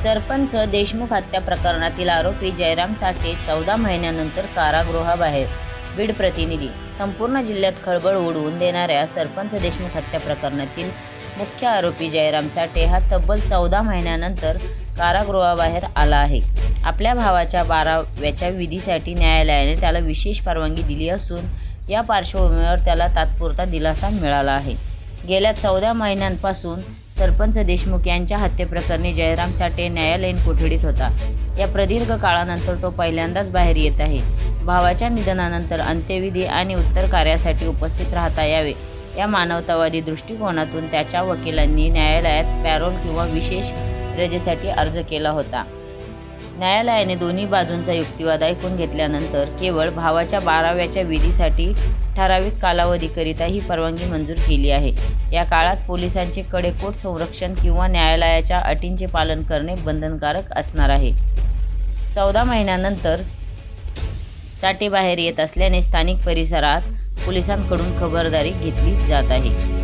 सरपंच देशमुख हत्या प्रकरणातील आरोपी जयराम साठे 14 महिन्यानंतर कारागृहाबाहेर. बीड प्रतिनिधी. संपूर्ण जिल्ह्यात खळबळ उडवून देणाऱ्या सरपंच देशमुख हत्या प्रकरणातील मुख्य आरोपी जयराम साठे हा तब्बल 14 महिन्यानंतर कारागृहाबाहेर आला आहे. आपल्या भावाच्या 12व्याच्या विधीसाठी न्यायालयाने त्याला विशेष परवानगी दिली असून या पार्श्वभूमीवर त्याला तात्पुरता दिलासा मिळाला आहे. गेल्या 14 महिन्यांपासून सरपंच देशमुख यांच्या हत्येप्रकरणी जयराम साठे न्यायालयीन कोठडीत होता. या प्रदीर्घ काळानंतर तो पहिल्यांदाच बाहेर येत आहे. भावाच्या निधनानंतर अंत्यविधी आणि उत्तर कार्यासाठी उपस्थित राहता यावे या मानवतावादी दृष्टिकोनातून त्याच्या वकिलांनी न्यायालयात पॅरोल किंवा विशेष रजेसाठी अर्ज केला होता. न्यायालयाने दोन्ही बाजूंचा युक्तिवाद ऐकून घेतल्यानंतर केवळ भावाच्या 12व्याच्या विधीसाठी ठराविक कालावधीकरिता ही परवानगी मंजूर केली आहे. या काळात पोलिसांचे कडेकोट संरक्षण किंवा न्यायालयाच्या अटींचे पालन करणे बंधनकारक असणार आहे. 14 महिन्यानंतर साठे बाहेर येत असल्याने स्थानिक परिसरात पोलिसांकडून खबरदारी घेतली जात आहे.